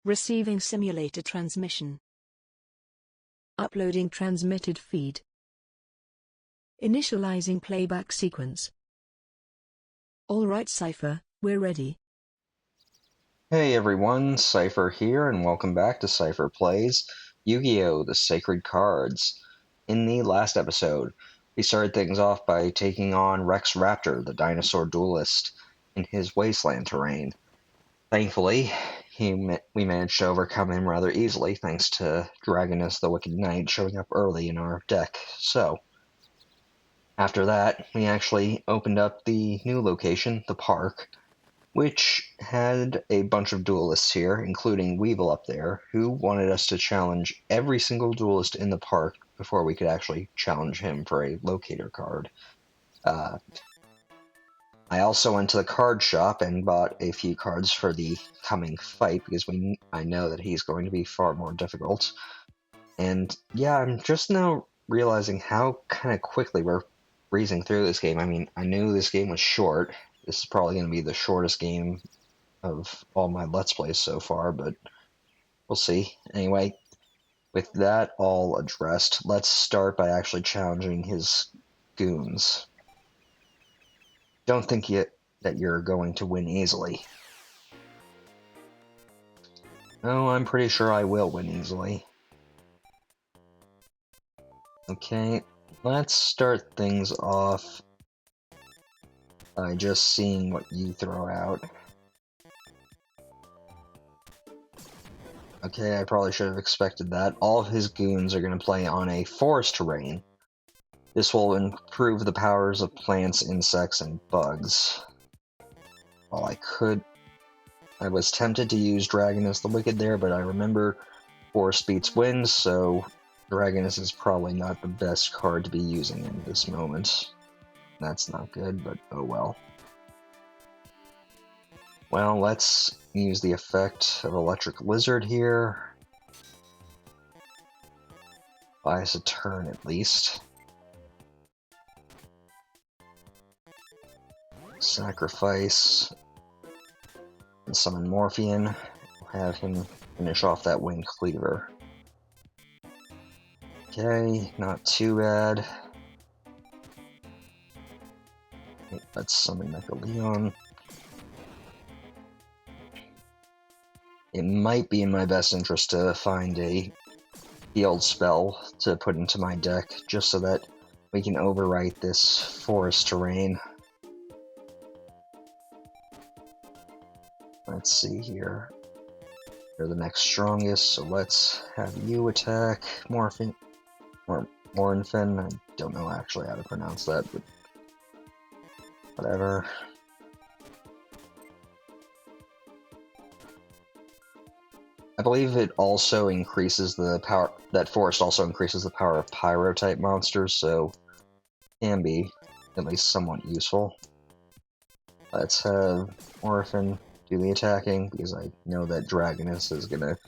Receiving simulator transmission. Uploading transmitted feed. Initializing playback sequence. Alright Seipher, we're ready. Hey everyone, Seipher here, and welcome back to Seipher Plays Yu-Gi-Oh! The Sacred Cards. In the last episode, we started things off by taking on Rex Raptor, the dinosaur duelist, in his wasteland terrain. Thankfully, we managed to overcome him rather easily thanks to Dragonus the Wicked Knight showing up early in our deck. So, after that, we actually opened up the new location, the park, which had a bunch of duelists here, including Weevil up there, who wanted us to challenge every single duelist in the park before we could actually challenge him for a locator card. I also went to the card shop and bought a few cards for the coming fight, because I know that he's going to be far more difficult. And yeah, I'm just now realizing how kind of quickly we're breezing through this game. I mean, I knew this game was short. This is probably going to be the shortest game of all my Let's Plays so far, but we'll see. Anyway, with that all addressed, let's start by actually challenging his goons. Don't think that you're going to win easily. Oh, I'm pretty sure I will win easily. Okay, let's start things off by just seeing what you throw out. Okay, I probably should have expected that. All of his goons are going to play on a forest terrain. This will improve the powers of plants, insects, and bugs. While I was tempted to use Dragonus the Wicked there, but I remember Forest beats Wind, so Dragonus is probably not the best card to be using in this moment. That's not good, but oh well. Well, let's use the effect of Electric Lizard here. Buy us a turn at least. Sacrifice and summon Morphean. We'll have him finish off that Wind Cleaver. Okay, not too bad. Let's summon Mechaleon. It might be in my best interest to find a field spell to put into my deck, just so that we can overwrite this forest terrain. Let's see here. You're the next strongest, so let's have you attack Morphin. Or Morinfen. I don't know actually how to pronounce that, but whatever. I believe it also increases the power. That forest also increases the power of Pyro type monsters, so can be at least somewhat useful. Let's have Orphan do the attacking, because I know that Dragonus is gonna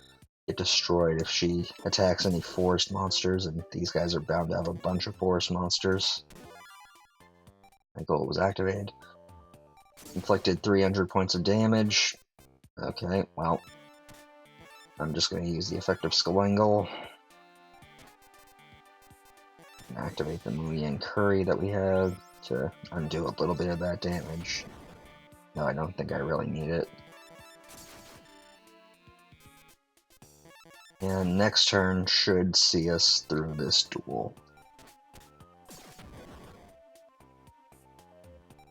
get destroyed if she attacks any forest monsters, and these guys are bound to have a bunch of forest monsters. My goal was activated. Inflicted 300 points of damage. Okay, well, I'm just going to use the effect of Skalangle. And activate the Mulian Curry that we have to undo a little bit of that damage. No, I don't think I really need it. And next turn should see us through this duel.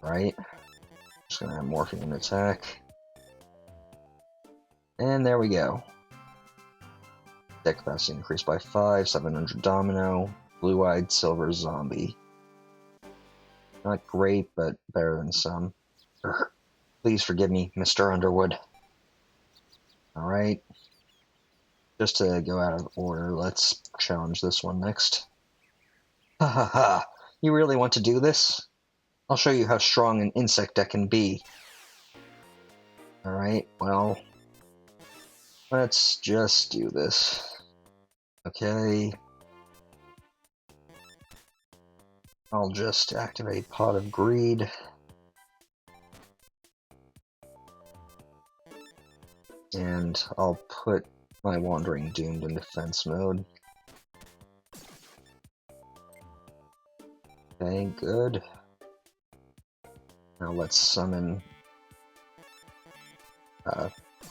Right? Just gonna have Morphean attack. And there we go. Deck capacity increased by 5, 700 Domino, Blue-Eyed Silver Zombie. Not great, but better than some. Please forgive me, Mr. Underwood. Alright. Just to go out of order, let's challenge this one next. Ha ha ha! You really want to do this? I'll show you how strong an insect deck can be. Alright, well, let's just do this. Okay. I'll just activate Pot of Greed. And I'll put my Wandering Doomed in defense mode. Okay, good. Now let's summon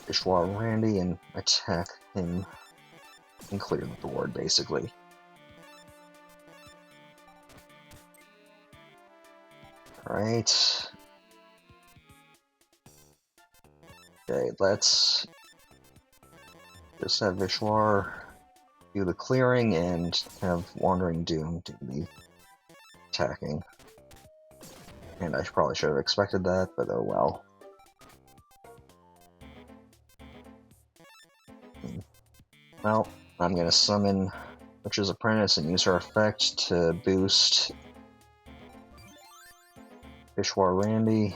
Ishwar Randy and attack him and clear the board, basically. Alright. Okay, let's just have Vishwar do the clearing and have Wandering Doom do the attacking. And I probably should have expected that, but oh well. Well, I'm gonna summon Witch's Apprentice and use her effect to boost Vishwar Randy.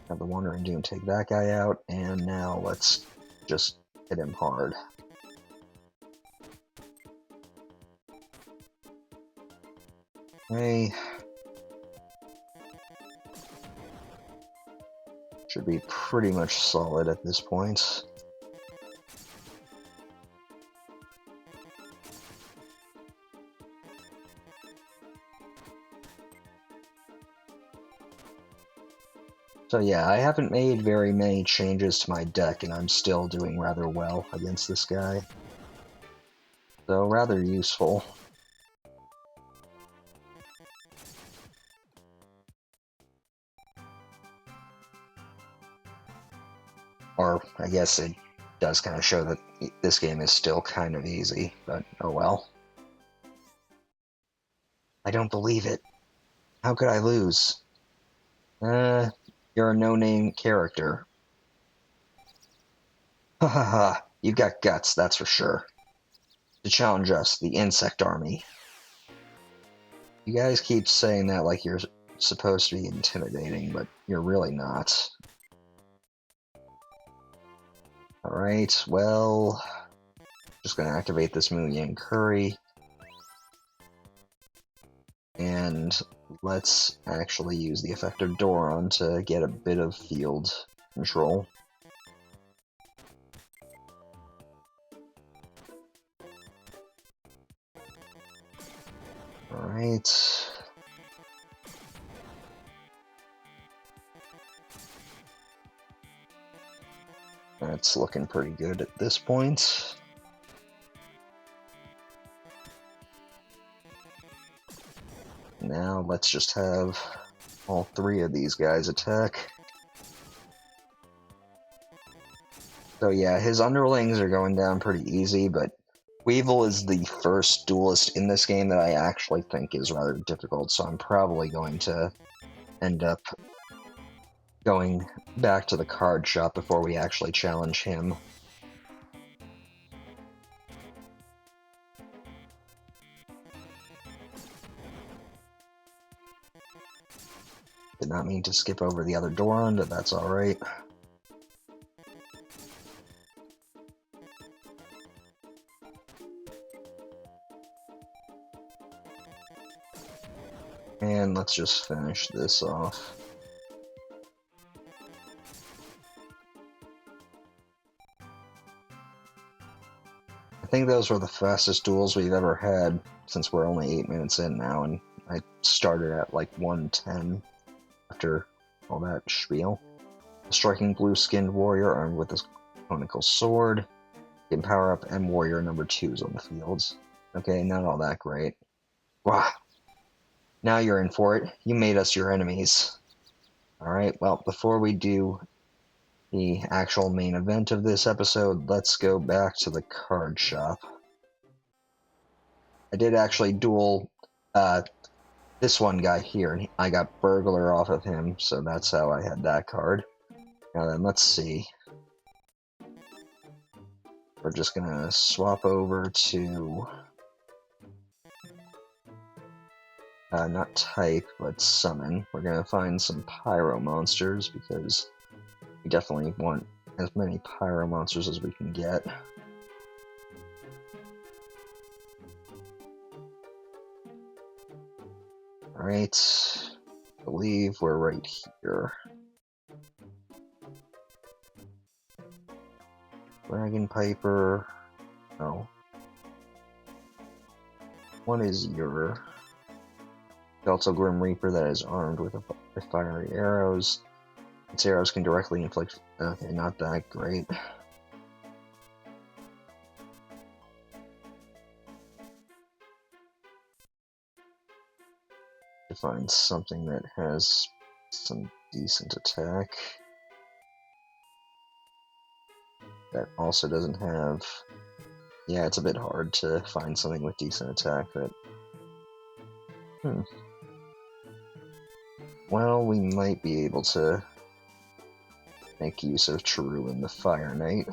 Have the Wandering Doom take that guy out, and now let's just hit him hard. Okay. Should be pretty much solid at this point. So yeah, I haven't made very many changes to my deck, and I'm still doing rather well against this guy. So rather useful. Or, I guess it does kind of show that this game is still kind of easy, but oh well. I don't believe it. How could I lose? You're a no-name character. Ha ha ha, you've got guts, that's for sure. To challenge us, the Insect Army. You guys keep saying that like you're supposed to be intimidating, but you're really not. Alright, well, just gonna activate this Moon Yang Curry. And let's actually use the effect of Doron to get a bit of field control. Alright. That's looking pretty good at this point. Now let's just have all three of these guys attack. So yeah, his underlings are going down pretty easy, but Weevil is the first duelist in this game that I actually think is rather difficult, so I'm probably going to end up going back to the card shop before we actually challenge him. Did not mean to skip over the other Doron, but that's alright. And let's just finish this off. I think those were the fastest duels we've ever had, since we're only 8 minutes in now, and I started at like 1:10 after all that spiel. A striking blue-skinned warrior armed with his conical sword. You can power up M Warrior number 2s on the fields. Okay, not all that great. Wow. Now you're in for it. You made us your enemies. Alright, well, before we do the actual main event of this episode, let's go back to the card shop. I did actually duel this one guy here, and I got Burglar off of him, so that's how I had that card. Now then, let's see. We're just gonna swap over to not type, but summon. We're gonna find some Pyro monsters, because we definitely want as many Pyro monsters as we can get. Alright, I believe we're right here. Dragon Piper. Oh. What is your Delta Grim Reaper that is armed with fiery arrows? Its arrows can directly inflict. Okay, not that great. To find something that has some decent attack. That also doesn't have. Yeah, it's a bit hard to find something with decent attack, but. Well, we might be able to make use of Truin the Fire Knight.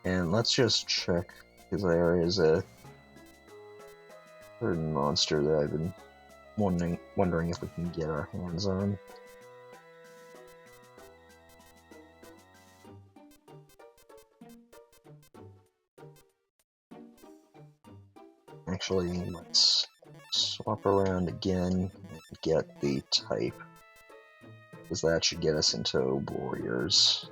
And let's just check, because there is a certain monster that I've been wondering if we can get our hands on. Actually, let's swap around again and get the type, because that should get us into warriors.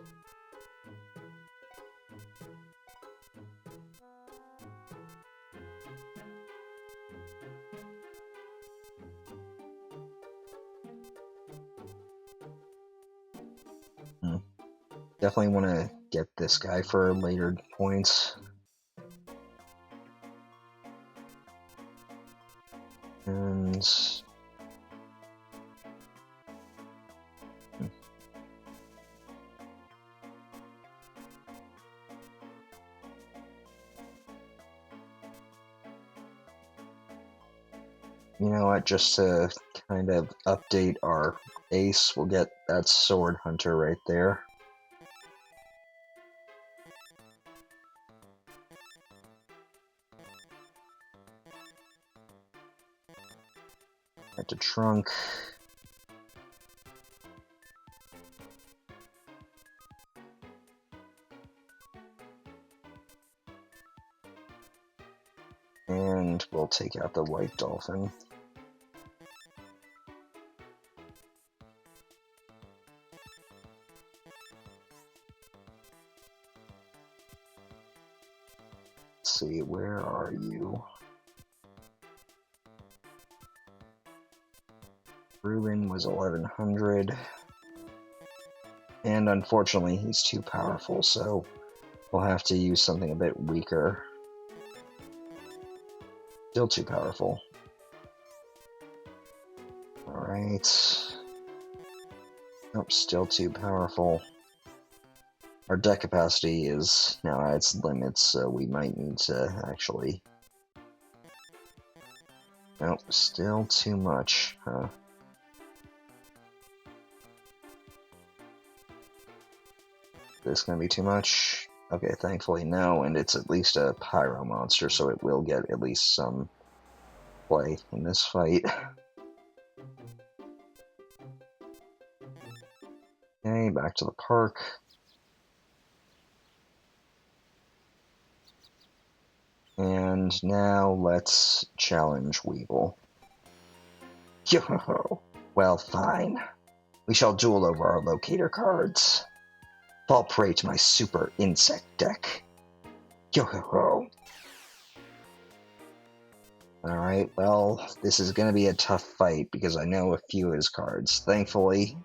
Definitely want to get this guy for later points. And you know what, just to kind of update our ace, we'll get that Sword Hunter right there. Back to trunk. And we'll take out the White Dolphin. Let's see, where are you? Ruben was 1100. And unfortunately, he's too powerful, so we'll have to use something a bit weaker. Still too powerful. Alright. Nope, still too powerful. Our deck capacity is now at its limits, so we might need to actually... Nope, still too much, huh? This gonna be too much? Okay, thankfully no, and it's at least a Pyro monster, so it will get at least some play in this fight. Okay, back to the park. And now let's challenge Weevil. Yo-ho-ho! Well, fine. We shall duel over our locator cards. Fall prey to my super insect deck. Yo-ho-ho! Alright, well, this is gonna be a tough fight because I know a few of his cards. Thankfully,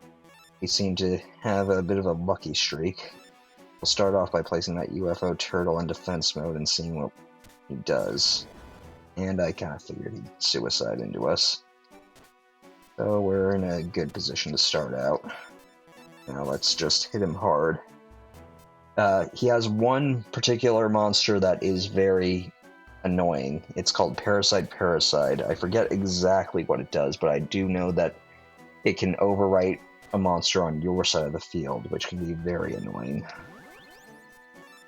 he seemed to have a bit of a lucky streak. We'll start off by placing that UFO turtle in defense mode and seeing what he does. And I kind of figured he'd suicide into us. So we're in a good position to start out. Now let's just hit him hard. He has one particular monster that is very annoying. It's called Parasite. I forget exactly what it does, but I do know that it can overwrite a monster on your side of the field, which can be very annoying.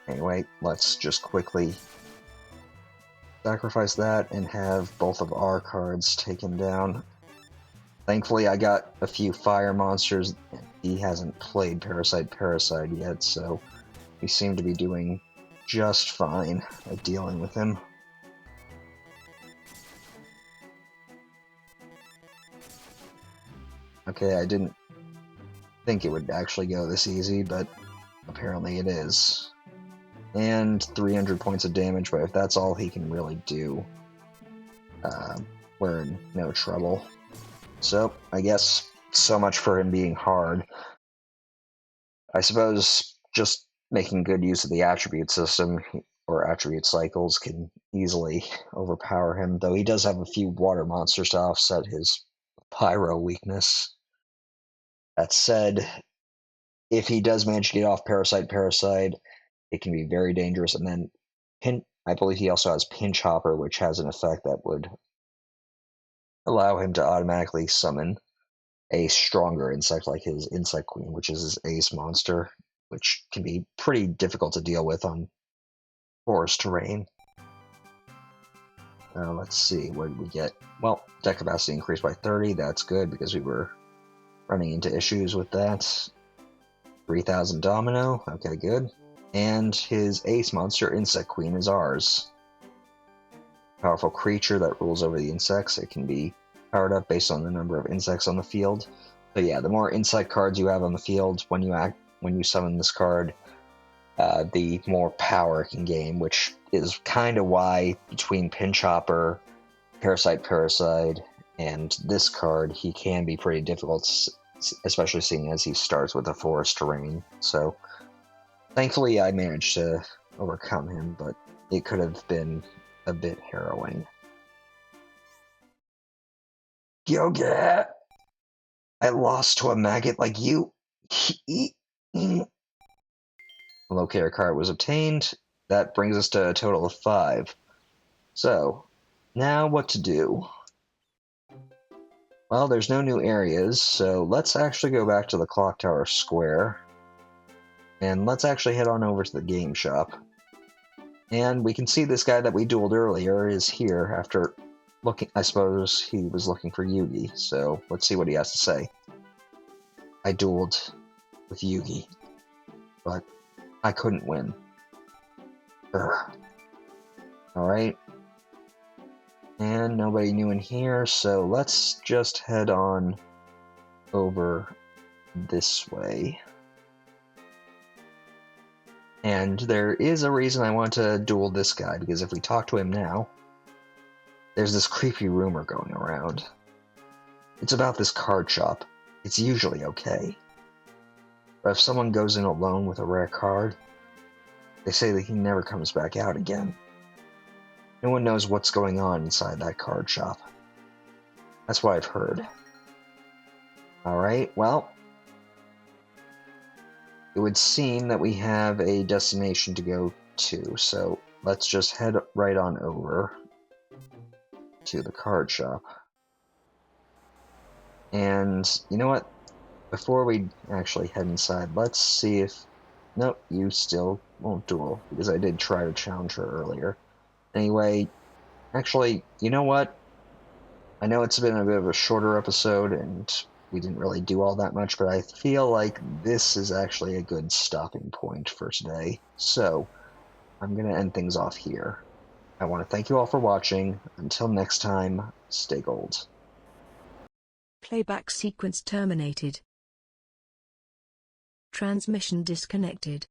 Anyway, let's just quickly sacrifice that and have both of our cards taken down. Thankfully, I got a few fire monsters. He hasn't played Parasite yet, so we seem to be doing just fine at dealing with him. Okay, I didn't think it would actually go this easy, but Apparently it is. And 300 points of damage, but if that's all he can really do, we're in no trouble. So, I guess so much for him being hard. I suppose just making good use of the attribute system, or attribute cycles, can easily overpower him, though he does have a few water monsters to offset his Pyro weakness. That said, if he does manage to get off Parasite, it can be very dangerous. And then I believe he also has Pinch Hopper, which has an effect that would allow him to automatically summon a stronger insect like his Insect Queen, which is his ace monster, which can be pretty difficult to deal with on forest terrain. Let's see, what did we get? Well, deck capacity increased by 30, that's good because we were running into issues with that. 3,000 Domino, okay, good. And his ace monster, Insect Queen, is ours. Powerful creature that rules over the insects. It can be powered up based on the number of insects on the field. So yeah, the more insect cards you have on the field when you summon this card, the more power it can gain, which is kind of why between Pinch Hopper, Parasite, and this card, he can be pretty difficult, especially seeing as he starts with a forest terrain. So thankfully I managed to overcome him, but it could have been a bit harrowing. Yugioh! I lost to a maggot like you. A locator card was obtained. That brings us to a total of 5. So, now what to do? Well, there's no new areas, so let's actually go back to the Clock Tower Square. And let's actually head on over to the game shop. And we can see this guy that we dueled earlier is here after looking. I suppose he was looking for Yugi, so let's see what he has to say. I dueled with Yugi, but I couldn't win. Alright. And nobody new in here, so let's just head on over this way. And there is a reason I want to duel this guy, because if we talk to him now, there's this creepy rumor going around. It's about this card shop. It's usually okay. But if someone goes in alone with a rare card, they say that he never comes back out again. No one knows what's going on inside that card shop. That's what I've heard. Alright, well, it would seem that we have a destination to go to, so let's just head right on over to the card shop. And you know what? Before we actually head inside, let's see if... Nope, you still won't duel, because I did try to challenge her earlier. Anyway, actually, you know what? I know it's been a bit of a shorter episode, and we didn't really do all that much, but I feel like this is actually a good stopping point for today. So, I'm going to end things off here. I want to thank you all for watching. Until next time, stay gold. Playback sequence terminated. Transmission disconnected.